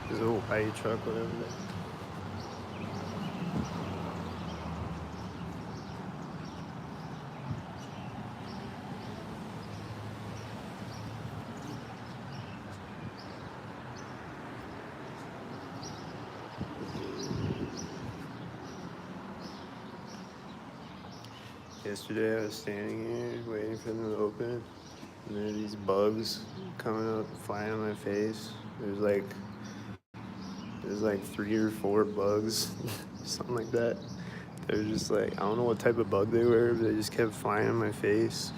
There's a white truck, whatever that. Yesterday I was standing here waiting for them to open, and there are these bugs coming up, flying on my face. There's like 3 or 4 bugs, something like that. They were just like, I don't know what type of bug they were, but they just kept flying on my face.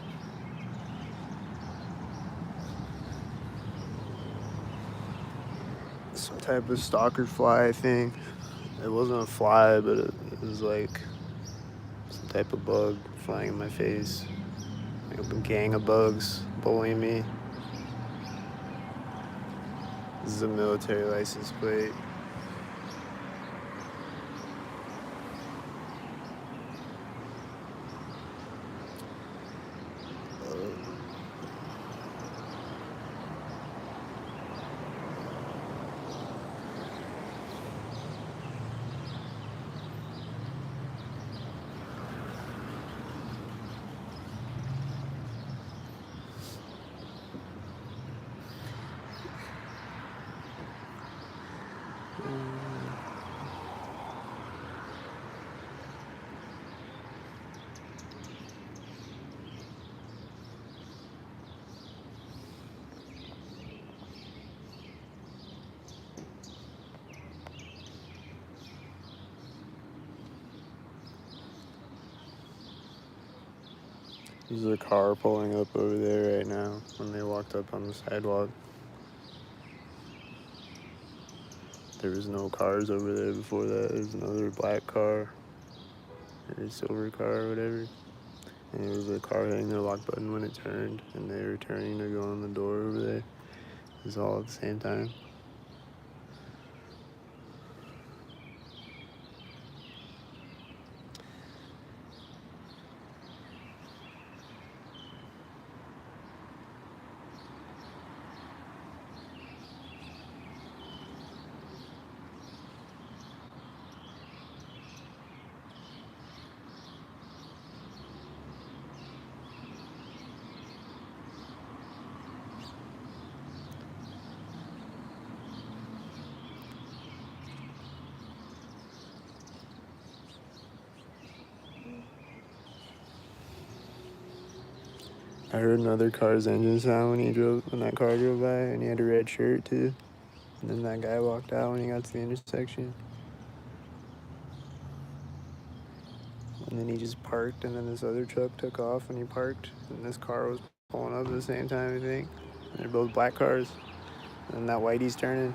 Some type of stalker fly, I think. It wasn't a fly, but it was like some type of bug flying in my face. Like a gang of bugs bullying me. This is a military license plate. There's a car pulling up over there right now when they walked up on the sidewalk. There was no cars over there before that. There's another black car or a silver car or whatever. And there was a car hitting the lock button when it turned, and they were turning to go on the door over there. It was all at the same time. I heard another car's engine sound when that car drove by, and he had a red shirt too. And then that guy walked out when he got to the intersection. And then he just parked, and then this other truck took off when he parked, and this car was pulling up at the same time, I think. And they're both black cars. And that whitey's turning.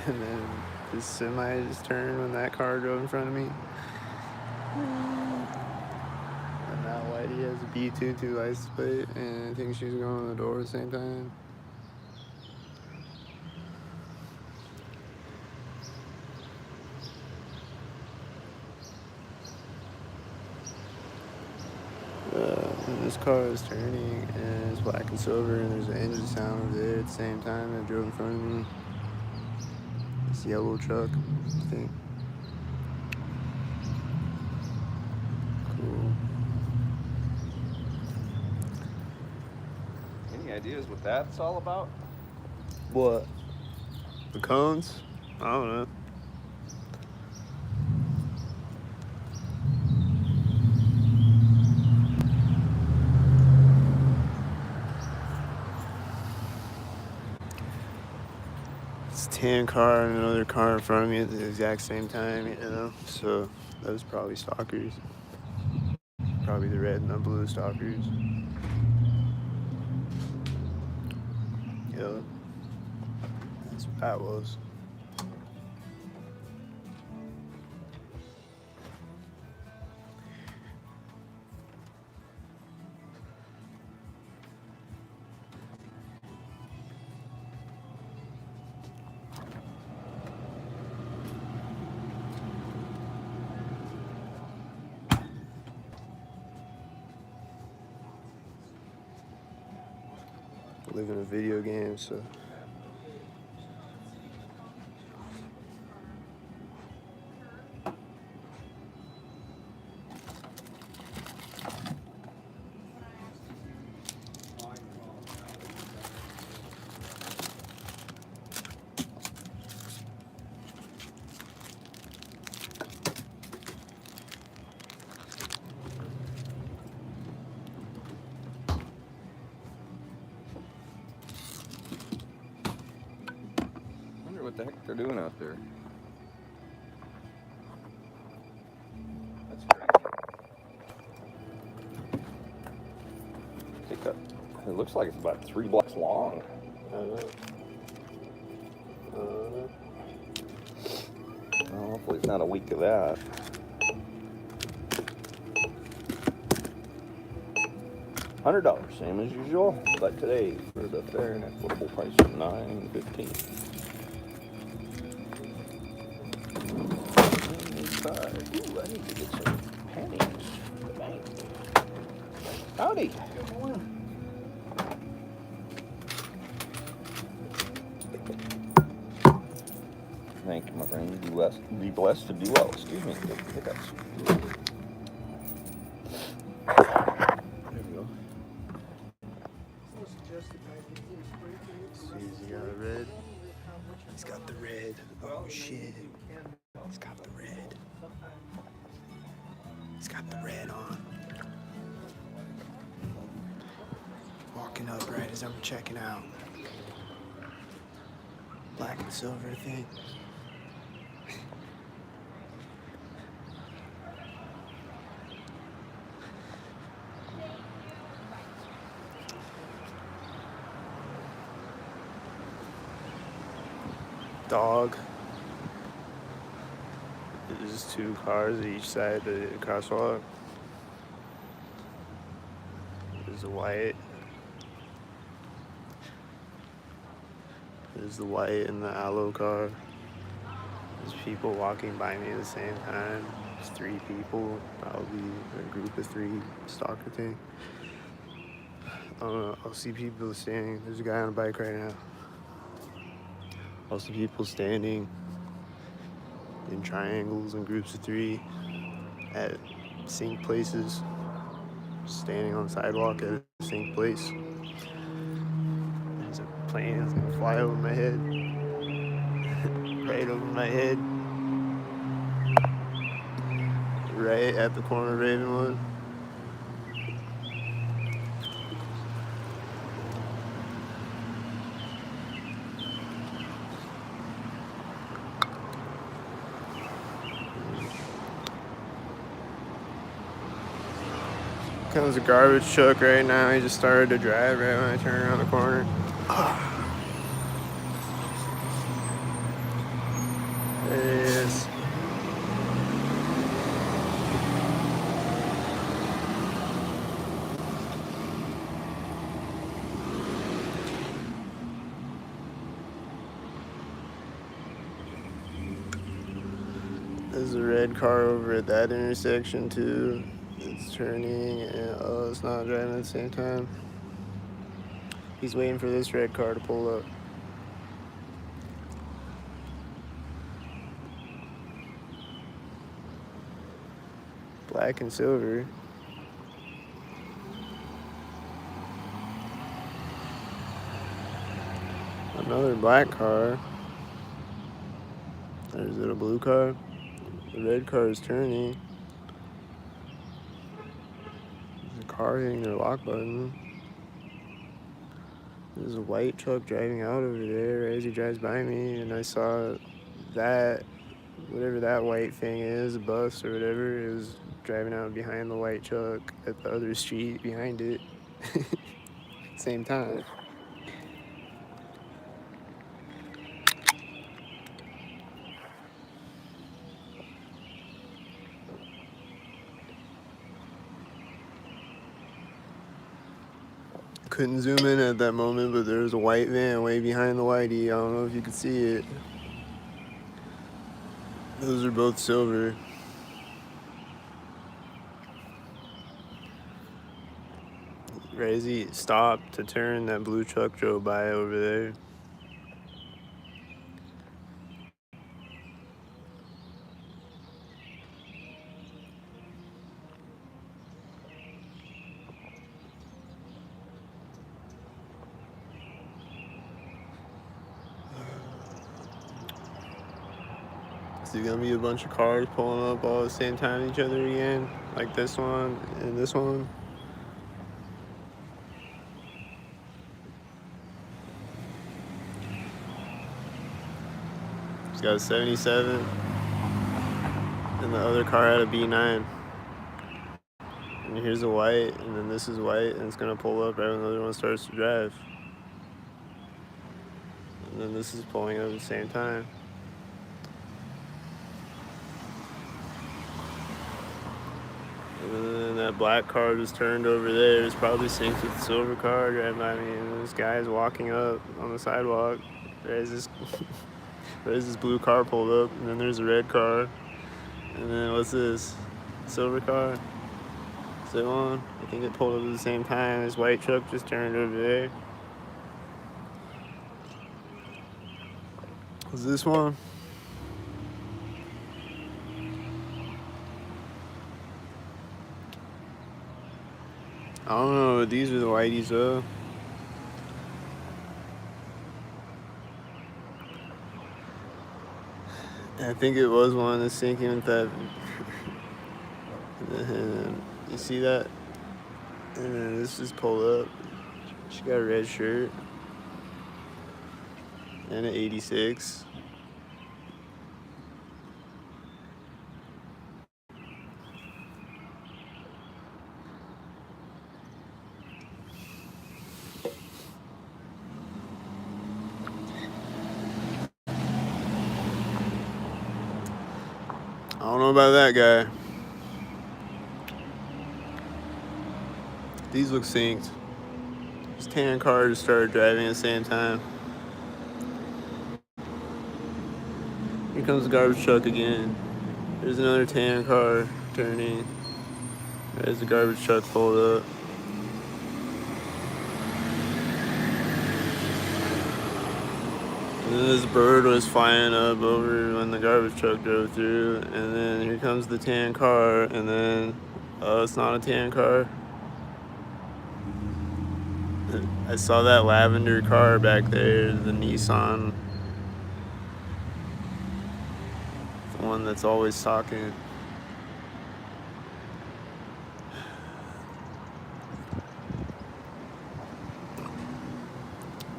And then this semi just turned when that car drove in front of me. And that whitey has a B22 license plate, and I think she's going on the door at the same time. And this car is turning, and it's black and silver, and there's an engine sound over there at the same time that drove in front of me. This yellow truck, I think. Cool. Any ideas what that's all about? What? The cones? I don't know. It's a tan car and another car in front of me at the exact same time, you know? So those probably stalkers. Probably the red and the blue stalkers. Yeah. That's what that was. I live in a video game, so. I wonder what the heck they're doing out there. That's crazy. It looks like it's about 3 blocks long. I don't know. Well, hopefully it's not a week of that. $100, same as usual, but today for the fair and equitable price of $9.15. Ooh, I need to get some pennies from the bank. Howdy. Good morning. Thank you, my friend. Be blessed to do well. Excuse me. Hiccups. There we go. See, he got a red. He's got the red. Oh shit. He's got the red. He's got the red on. Walking up right as I'm checking out. Black and silver thing. Dog. There's 2 cars at each side of the crosswalk. There's a white. There's the white and the aloe car. There's people walking by me at the same time. There's 3 people, probably a group of 3 stalker thing. I don't know. I'll see people standing. There's a guy on a bike right now. I'll see people standing in triangles and groups of 3 at sync places. Standing on the sidewalk at a sync place. There's a plane that's gonna fly over my head. Right over my head. Right at the corner of Ravenwood. Comes a garbage truck right now. He just started to drive right when I turn around the corner. There it is. There's a red car over at that intersection too. It's turning and it's not driving at the same time. He's waiting for this red car to pull up. Black and silver. Another black car. Is it a blue car? The red car is turning. There's a car hitting their lock button. There's a white truck driving out over there as he drives by me, and I saw that, whatever that white thing is, a bus or whatever, it was driving out behind the white truck at the other street behind it. Same time. Couldn't zoom in at that moment, but there was a white van way behind the whitey. I don't know if you could see it. Those are both silver. Right as he stopped to turn, that blue truck drove by over there. Is there gonna be a bunch of cars pulling up all at the same time each other again? Like this one and this one? He's got a 77, and the other car had a B9. And here's a white, and then this is white, and it's gonna pull up right when the other one starts to drive. And then this is pulling up at the same time. And then that black car just turned over there. It's probably synced with the silver car driving by me, and this guy's walking up on the sidewalk. There's this blue car pulled up, and then there's a red car, and then what's this? Silver car. So on. I think it pulled up at the same time. This white truck just turned over there. Was this one? I don't know, but these are the whiteys though. I think it was one that's sinking with that. And you see that? And then this just pulled up. She got a red shirt and an 86. I don't know about that guy. These look synced. This tan car just started driving at the same time. Here comes the garbage truck again. There's another tan car turning. There's the garbage truck pulled up. And then this bird was flying up over when the garbage truck drove through. And then here comes the tan car. And then, it's not a tan car. I saw that lavender car back there, the Nissan. The one that's always talking.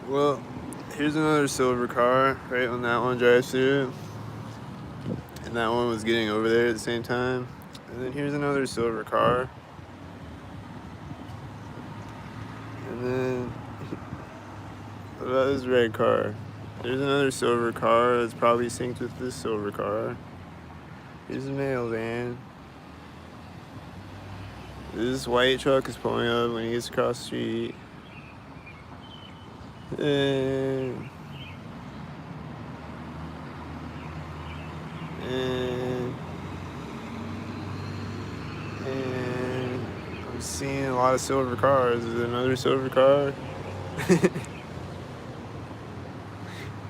Well, here's another silver car, right when that one drives through. And that one was getting over there at the same time. And then here's another silver car. And then, what about this red car? There's another silver car that's probably synced with this silver car. Here's a mail van. This white truck is pulling up when he gets across the street. And I'm seeing a lot of silver cars. Is it another silver car?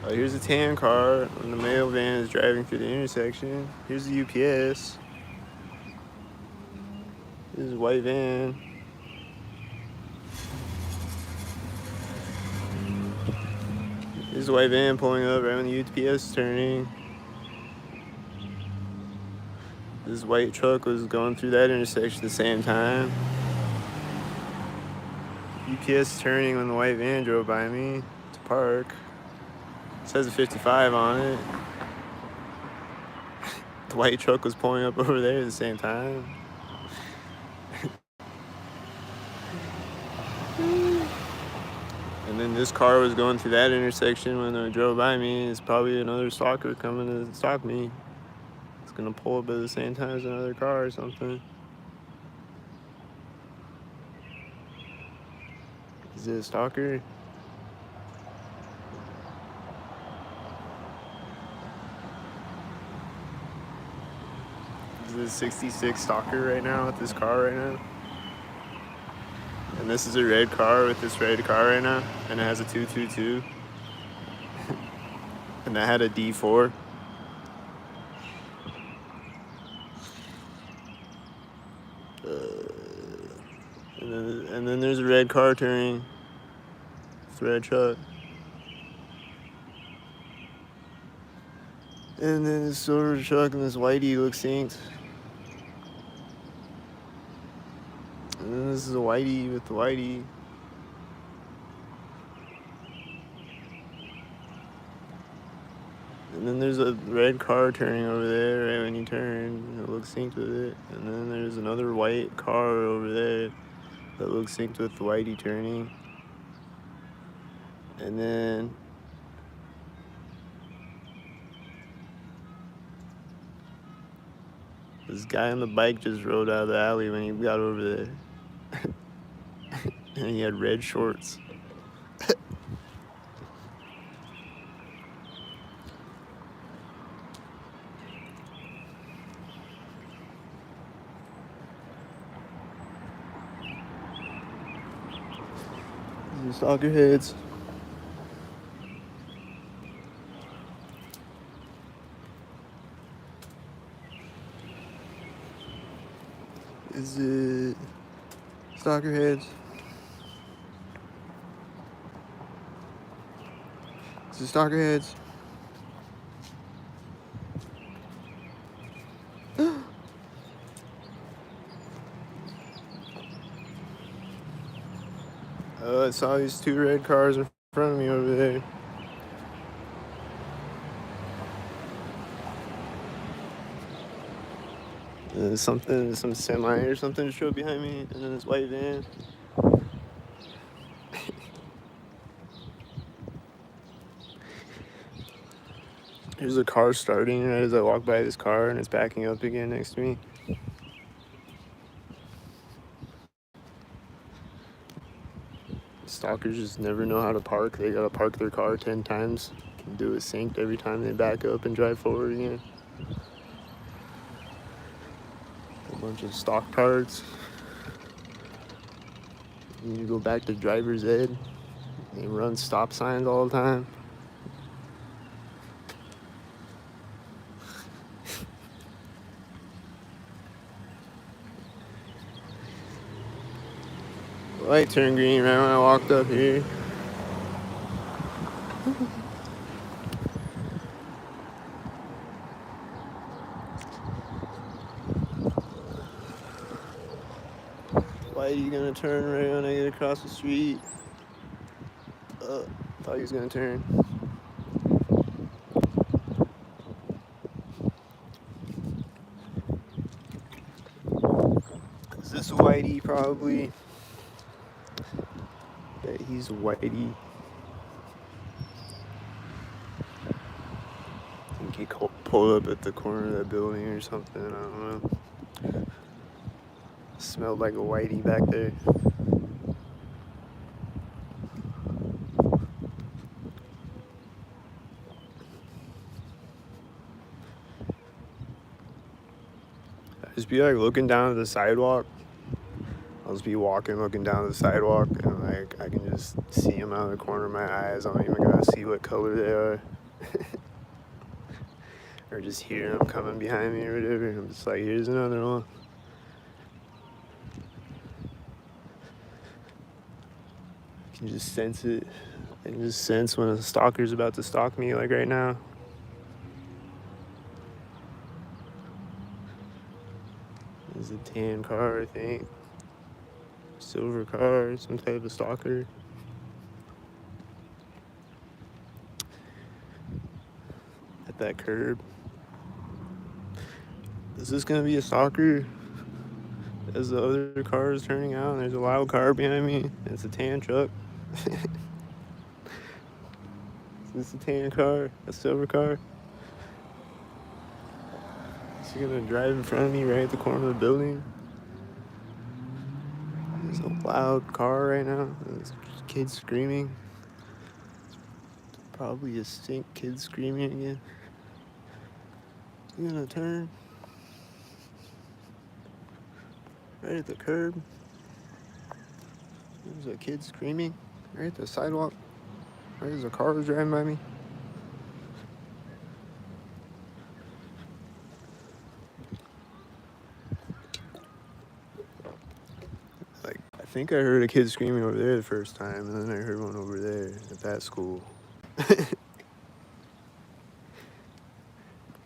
Oh, here's a tan car when the mail van is driving through the intersection. Here's the UPS. This is a white van. Here's a white van pulling up right when the UPS is turning. This white truck was going through that intersection at the same time. UPS turning when the white van drove by me to park. It says a 55 on it. The white truck was pulling up over there at the same time. And then this car was going through that intersection when it drove by me. It's probably another stalker coming to stalk me. It's gonna pull up at the same time as another car or something. Is it a stalker? Is it a 66 stalker right now with this car right now? And this is a red car with this red car right now. And it has a 222. And that had a D4. And then there's a red car turning. It's a red truck. And then this silver truck and this whitey looks synced. And then this is a whitey with the whitey. And then there's a red car turning over there right when you turn. It looks synced with it. And then there's another white car over there that looks synced with the whitey turning. And then this guy on the bike just rode out of the alley when he got over there. And he had red shorts. These are stalker heads. Is it stalker heads? Is it stalker heads? I saw these two red cars in front of me over there. Some semi or something showed behind me, and then this white van. There's a car starting right as I walk by this car, and it's backing up again next to me. Stalkers just never know how to park. They gotta park their car 10 times and do it synced every time they back up and drive forward again. A bunch of stock parts. You need to go back to driver's ed. They run stop signs all the time. The light turned green right when I walked up here. Why are you gonna turn right when I get across the street? Thought he was gonna turn. Is this a whitey? Probably. Bet he's a whitey. I think he pulled up at the corner of that building or something. I don't know. Smelled like a whitey back there. I just be like looking down at the sidewalk I'll just be walking, looking down the sidewalk, and like I can just see them out of the corner of my eyes. I don't even gotta see what color they are, or just hear them coming behind me or whatever. I'm just like, here's another one. I can just sense it. I can just sense when a stalker's about to stalk me, like right now. There's a tan car, I think. Silver car, some type of stalker. At that curb. Is this gonna be a stalker? As the other car is turning out, and there's a loud car behind me. It's a tan truck. Is this a tan car? A silver car? Is he gonna drive in front of me right at the corner of the building? There's a loud car right now. There's kids screaming. Probably a stink kid screaming again. He's gonna turn right at the curb. There's a kid screaming right at the sidewalk. Right as a car was driving by me. Like, I think I heard a kid screaming over there the first time, and then I heard one over there at that school.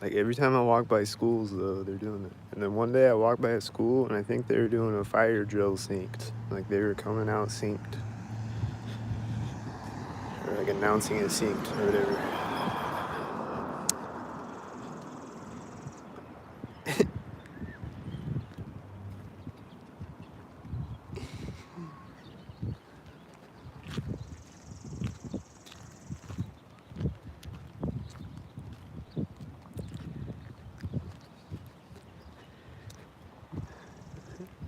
Like, every time I walk by schools, though, they're doing it. And then one day I walked by a school, and I think they were doing a fire drill synced. Like, they were coming out synced. Or, like, announcing it synced, or whatever.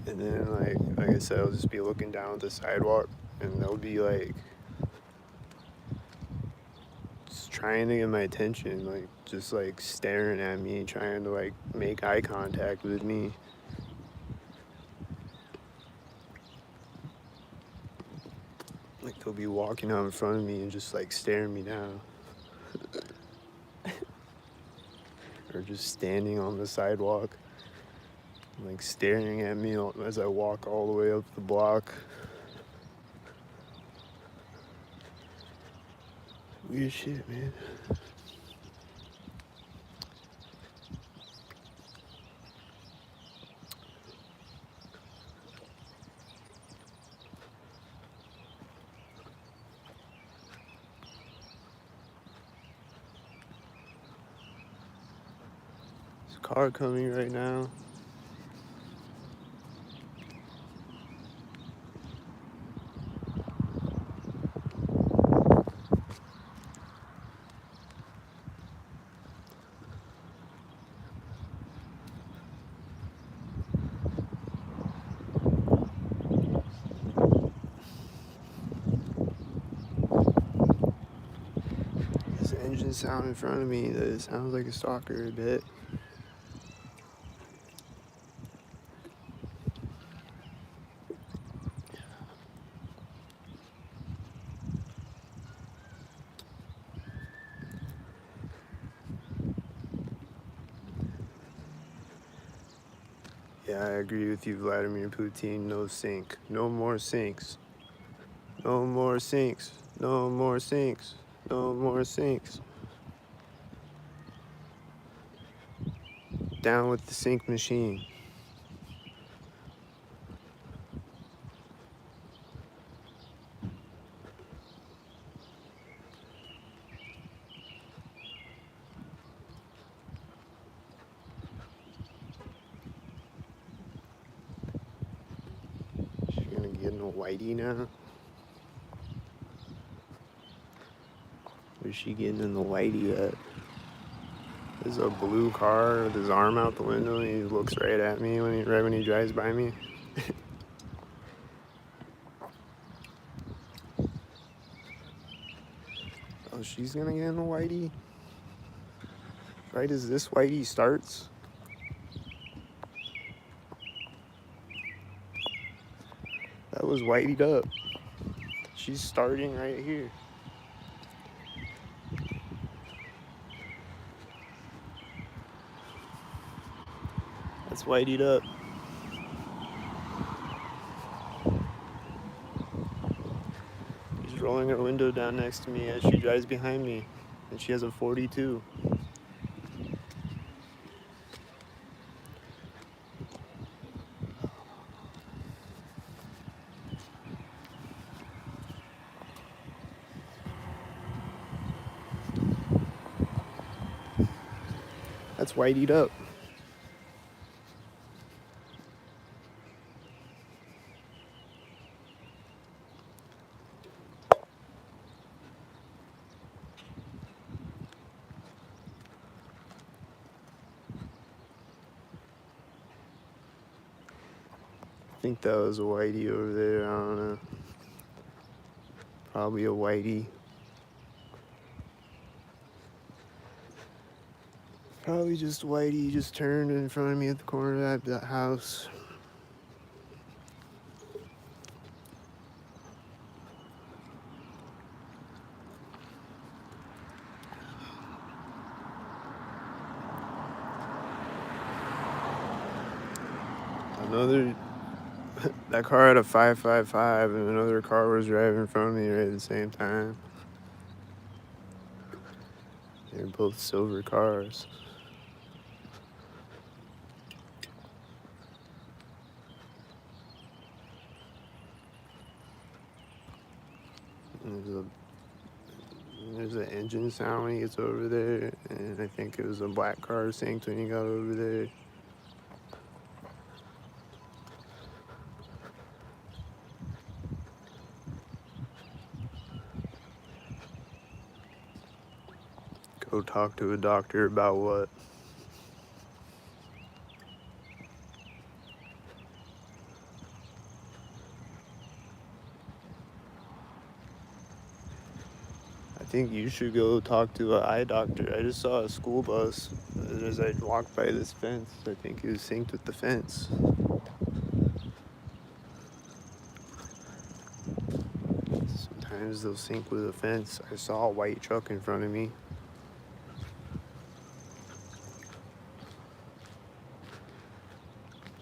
And then, like I said, I'll just be looking down at the sidewalk, and they'll be, like, just trying to get my attention, like, just, like, staring at me, trying to, like, make eye contact with me. Like, they'll be walking out in front of me and just, like, staring me down. Or just standing on the sidewalk, like, staring at me as I walk all the way up the block. Weird shit, man. There's a car coming right now. There's an engine sound in front of me that sounds like a stalker a bit. Yeah, I agree with you, Vladimir Putin. No sink. No more sinks. No more sinks. No more sinks. No more sinks. Down with the sink machine. She's gonna get in a whitey now. Where's she getting in the whitey at? There's a blue car with his arm out the window, and he looks right at me right when he drives by me. Oh, she's gonna get in the whitey? Right as this whitey starts? That was whiteyed up. She's starting right here. That's whiteyed up. She's rolling her window down next to me as she drives behind me. And she has a 42. That's whiteyed up. I think that was a whitey over there. I don't know. Probably a whitey. Probably just whitey. Just turned in front of me at the corner of that house. Another. That car had a 555 and another car was driving in front of me right at the same time. They're both silver cars. There's an engine sound when he gets over there, and I think it was a black car synced when he got over there. Go talk to a doctor about what? I think you should go talk to an eye doctor. I just saw a school bus as I walked by this fence. I think it was synced with the fence. Sometimes they'll sync with a fence. I saw a white truck in front of me.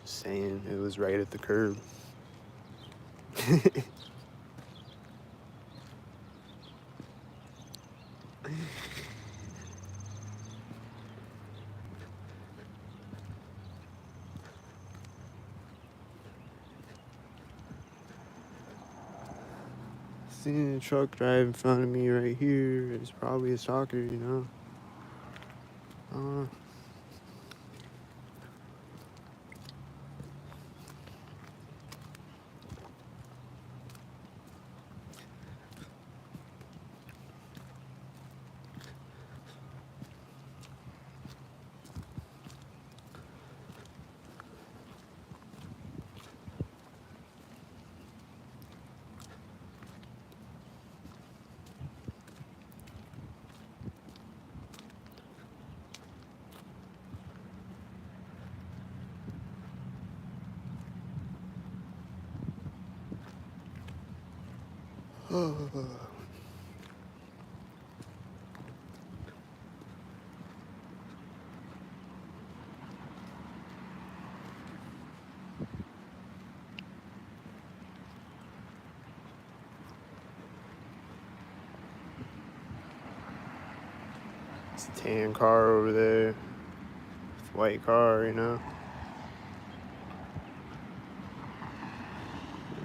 Just saying, it was right at the curb. Seeing a truck drive in front of me right here is probably a stalker, you know? It's a tan car over there. It's a white car, you know?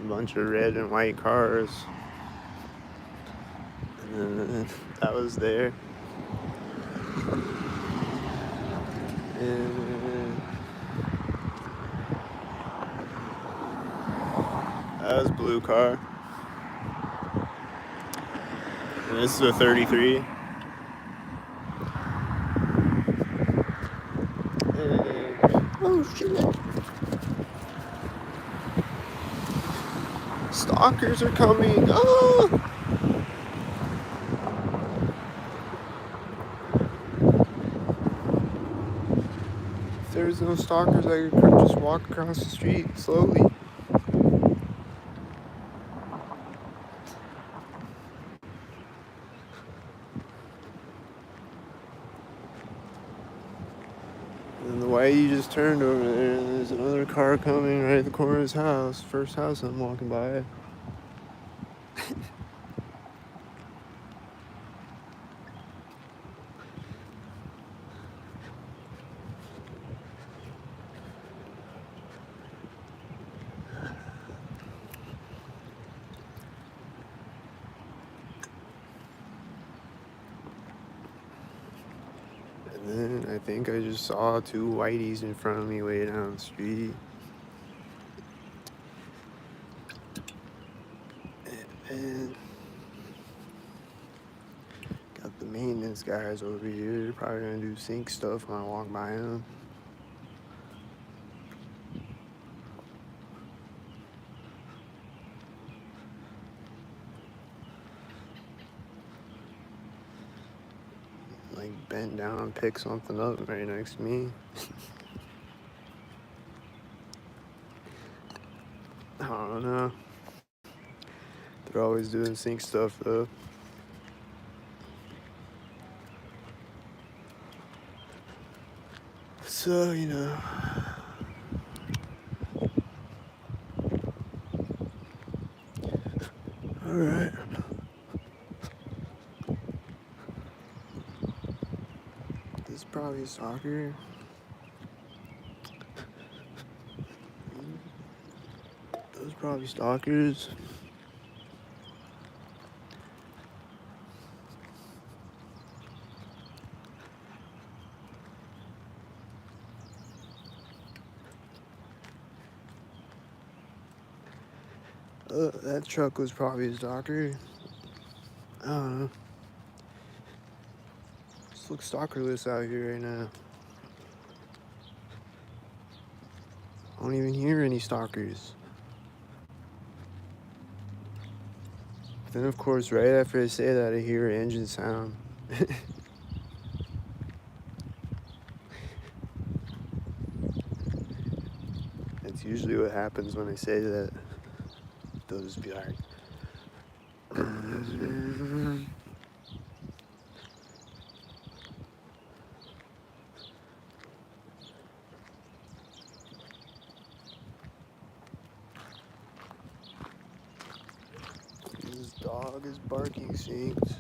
A bunch of red and white cars. And that was there. And that was a blue car. And this is a 33. Oh shit. Stalkers are coming. Oh! If there was no stalkers, I could just walk across the street slowly. Whitey just turned over there, and there's another car coming right at the corner of his house. First house I'm walking by. And then I think I just saw two Whiteys in front of me way down the street. And got the maintenance guys over here. They're probably gonna do sink stuff when I walk by them. Like bent down and pick something up right next to me. I don't know. They're always doing sink stuff though. So, you know. Alright. This is probably soccer. Those probably stalkers. That truck was probably a stalker. I don't know. Just looks stalkerless out here right now. I don't even hear any stalkers. But then, of course, right after I say that, I hear an engine sound. That's usually what happens when I say that. They'll just be like, this dog is barking synced.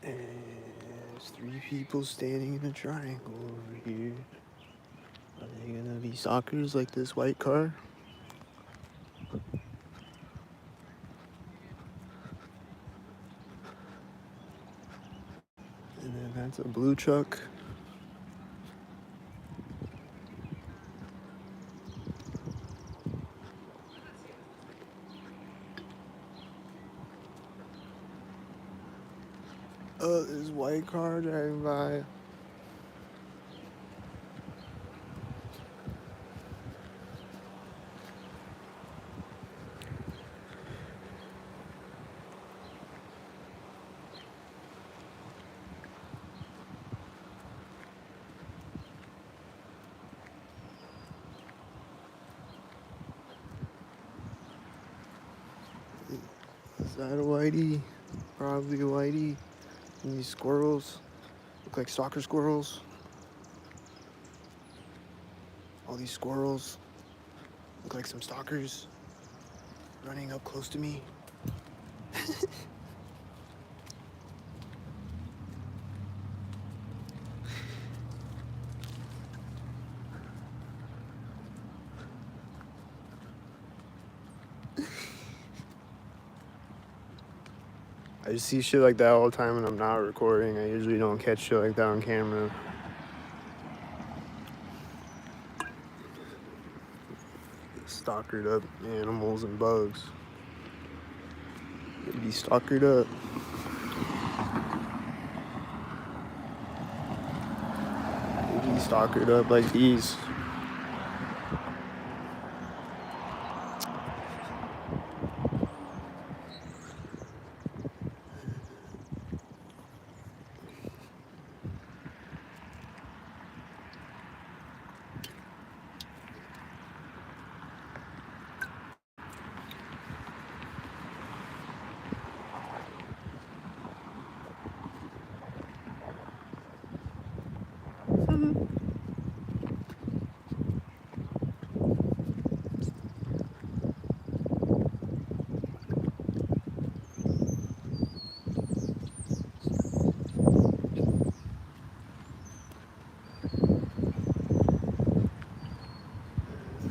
And there's three people standing in a triangle over here. Are they gonna be stalkers like this white car? And then that's a blue truck. Oh, there's a white car driving by. Is that a whitey? Probably a whitey. And these squirrels look like soccer squirrels. All these squirrels look like some stalkers running up close to me. I just see shit like that all the time when I'm not recording. I usually don't catch shit like that on camera. This stalkered up animals and bugs. They'd be stalkered up. They'd be stalkered up like these.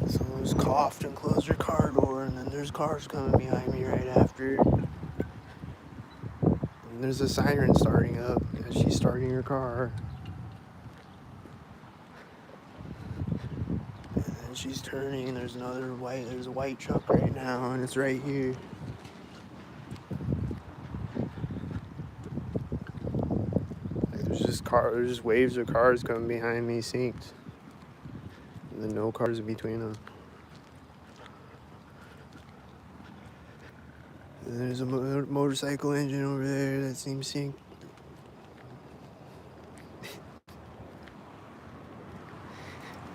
Someone's coughed and closed their car door, and then there's cars coming behind me right after. And there's a siren starting up as she's starting her car. And then she's turning, there's a white truck right now, and it's right here. There's just waves of cars coming behind me, synced. And then no cars in between them. And there's a motorcycle engine over there that seems synced.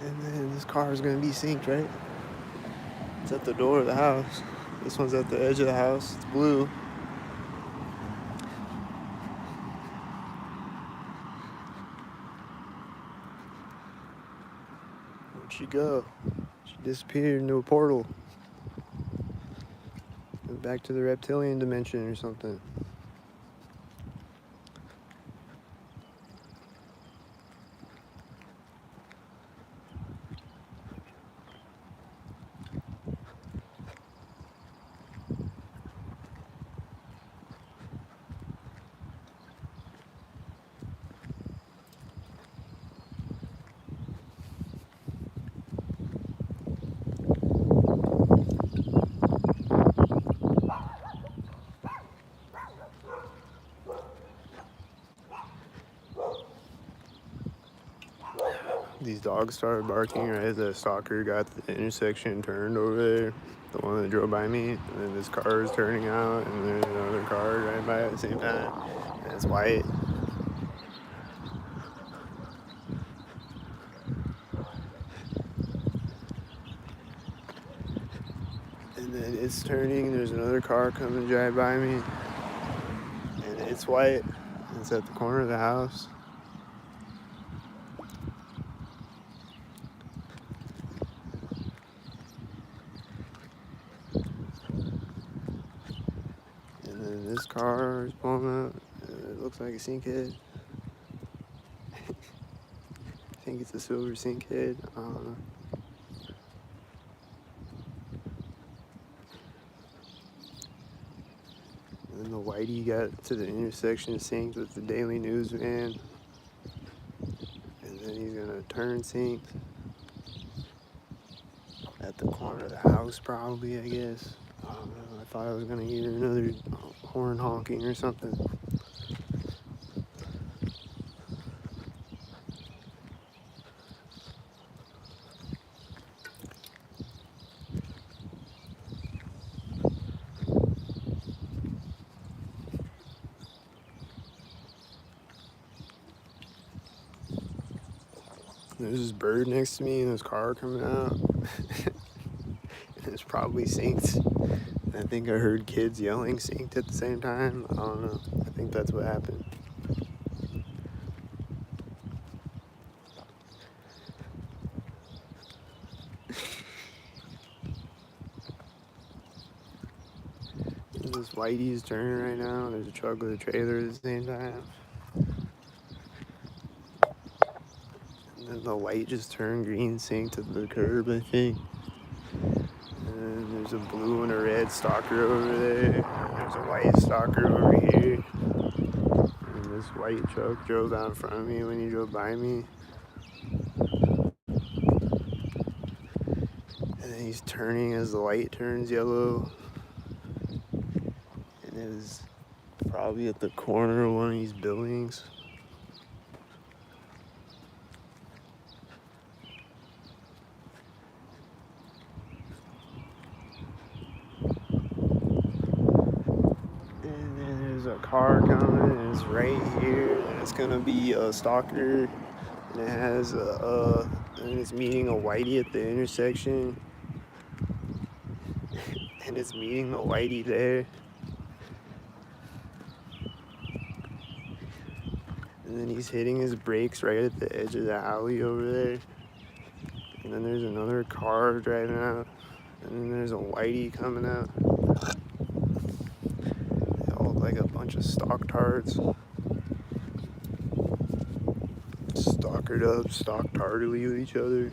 And then this car is gonna be synced, right? It's at the door of the house. This one's at the edge of the house. It's blue. Where'd she go? She disappeared into a portal. Went back to the reptilian dimension or something. These dogs started barking right as the stalker got to the intersection and turned over there. The one that drove by me, and then this car is turning out, and there's another car driving by at the same time, and it's white. And then it's turning, there's another car coming to drive by me, and it's white. It's at the corner of the house. And then this car is pulling up. It looks like a sink head. I think it's a silver sink head. I don't know. And then the whitey got to the intersection synced with the Daily News van. And then he's gonna turn synced at the corner of the house, probably, I guess. I don't know. I thought I was gonna hear another horn honking or something. There's this bird next to me and this car coming out. And it's probably synced. I think I heard kids yelling synced at the same time. I don't know. I think that's what happened. This whitey's turning right now. There's a truck with a trailer at the same time. And then the light just turned green, synced at the curb, I think. And there's a blue and a red stalker over there. And there's a white stalker over here. And this white truck drove out in front of me when he drove by me. And then he's turning as the light turns yellow. And it was probably at the corner of one of these buildings. And then there's a car coming, and it's right here, and it's gonna be a stalker, and it has and it's meeting a whitey at the intersection, and it's meeting the whitey there. And then he's hitting his brakes right at the edge of the alley over there. And then there's another car driving out. And then there's a whitey coming out. They all look like a bunch of stocktards. Stalkered up, stalktardily with each other.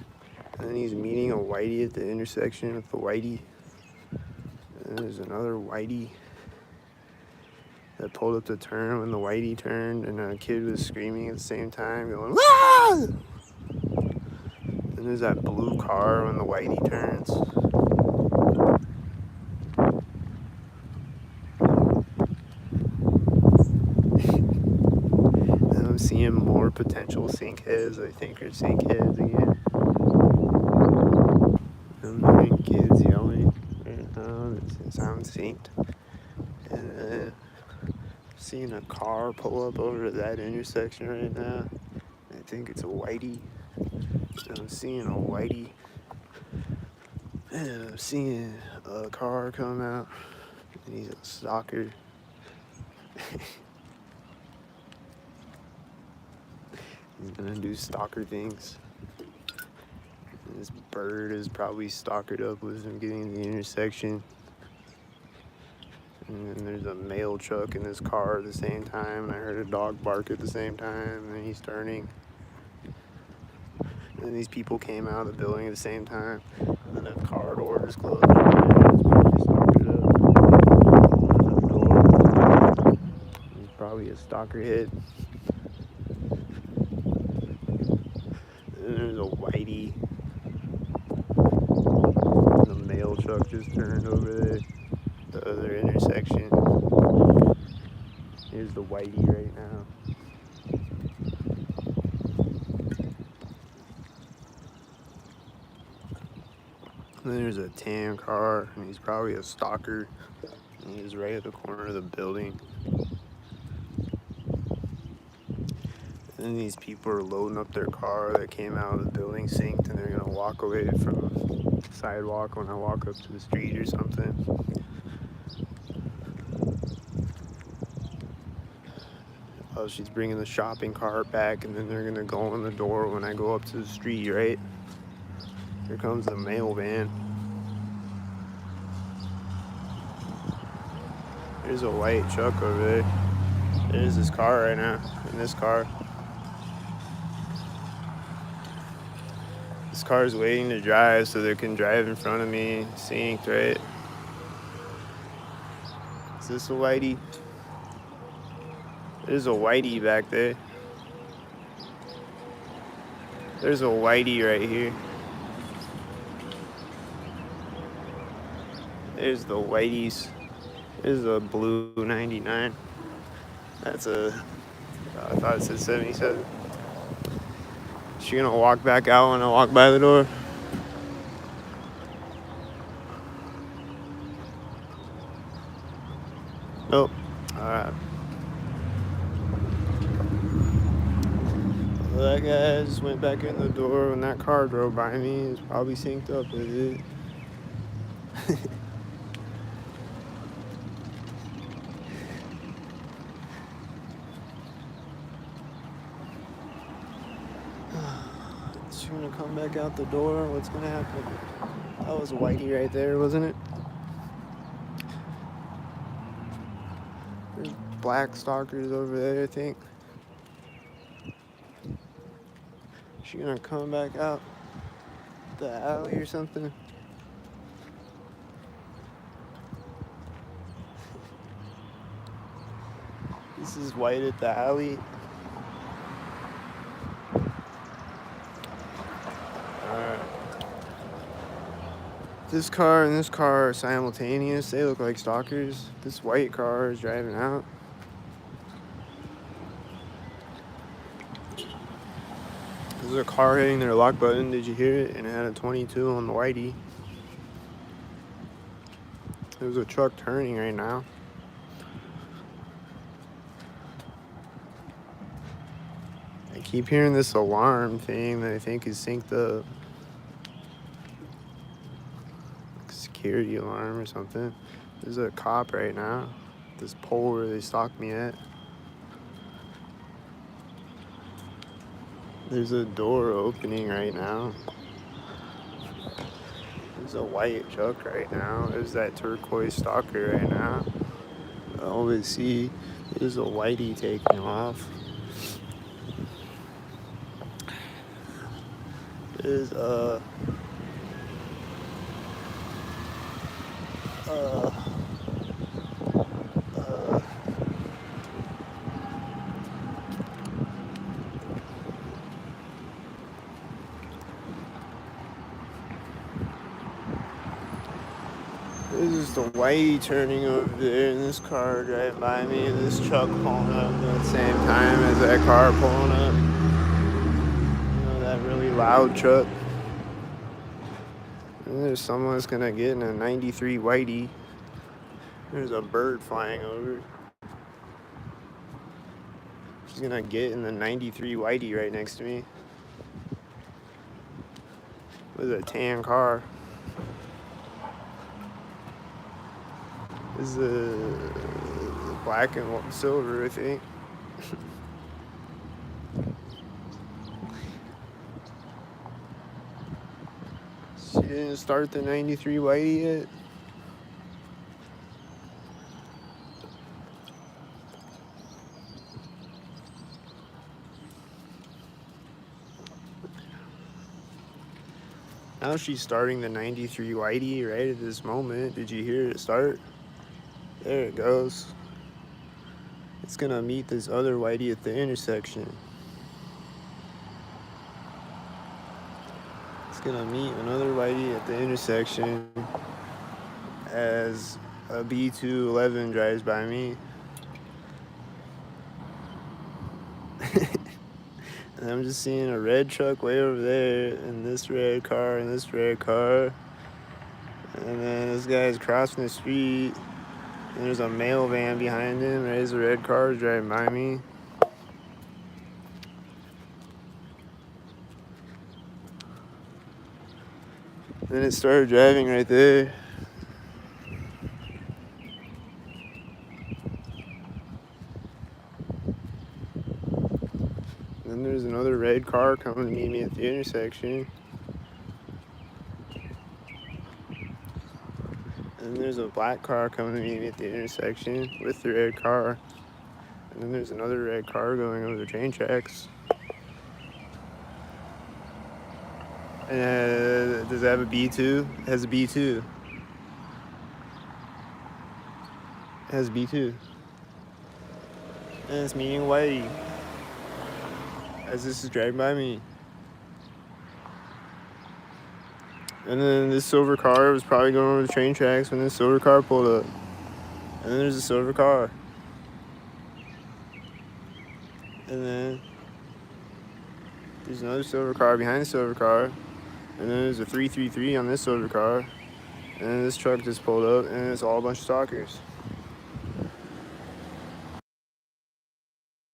And then he's meeting a whitey at the intersection with the whitey. And then there's another whitey that pulled up to turn when the whitey turned, and a kid was screaming at the same time, going, "Ah!" And there's that blue car when the whitey turns. And I'm seeing more potential sinkheads, I think, are sinkheads again. I'm hearing kids yelling right now. It sounds synced. And seeing a car pull up over to that intersection right now. I think it's a whitey. And I'm seeing a whitey. And I'm seeing a car come out. And he's a stalker. He's gonna do stalker things. And this bird is probably stalkered up with him getting in the intersection. And then there's a mail truck in his car at the same time, and I heard a dog bark at the same time, and he's turning. And then these people came out of the building at the same time, and then the car door is closed. He's probably a stalker hit. And there's a whitey. And the mail truck just turned over there. The other intersection. Here's the whitey right now. And then there's a tan car, and he's probably a stalker. And he's right at the corner of the building. And then these people are loading up their car that came out of the building synced, and they're gonna walk away from the sidewalk when I walk up to the street or something. Oh, she's bringing the shopping cart back, and then they're gonna go in the door when I go up to the street, right? Here comes the mail van. There's a white truck over there. There's this car right now, in this car. This car is waiting to drive so they can drive in front of me, synced, right? Is this a whitey? There's a whitey back there. There's a whitey right here. There's the whiteys. There's a blue 99. That's a, I thought it said 77. She gonna walk back out when I walk by the door? Nope. Alright. Well, that guy just went back in the door when that car drove by me. It's probably synced up with it. She's gonna come back out the door. What's gonna happen? That was whitey right there, wasn't it? There's black stalkers over there, I think. She gonna come back out the alley or something? This is white at the alley. Alright. This car and this car are simultaneous. They look like stalkers. This white car is driving out. There's a car hitting their lock button. Did you hear it? And it had a 22 on the whitey. There's a truck turning right now. I keep hearing this alarm thing that I think is synced up. Security alarm or something. There's a cop right now. This pole where they stalked me at. There's a door opening right now. There's a white truck right now. There's that turquoise stalker right now. I always see there's a whitey taking off. There's just a whitey turning over there, and this car driving by me, and this truck pulling up at the same time as that car pulling up. You know, that really loud truck. And there's someone that's gonna get in a 93 whitey. There's a bird flying over. She's gonna get in the 93 whitey right next to me. With a tan car. This is a black and silver, I think. She didn't start the 93 whitey yet. Now she's starting the 93 whitey right at this moment. Did you hear it start? There it goes. It's gonna meet this other whitey at the intersection. It's gonna meet another whitey at the intersection as a B211 drives by me. And I'm just seeing a red truck way over there, and this red car, and this red car. And then this guy's crossing the street, and there's a mail van behind him. There's a red car driving by me. Then it started driving right there. Then there's another red car coming to meet me at the intersection. And there's a black car coming to meet me at the intersection with the red car. And then there's another red car going over the train tracks. And does it have a B2? It has a B2. It has B2. And it's meeting whitey as this is driving by me. And then this silver car was probably going over the train tracks when this silver car pulled up. And then there's a silver car. And then there's another silver car behind the silver car. And then there's a 333 on this silver car. And then this truck just pulled up, and it's all a bunch of stalkers.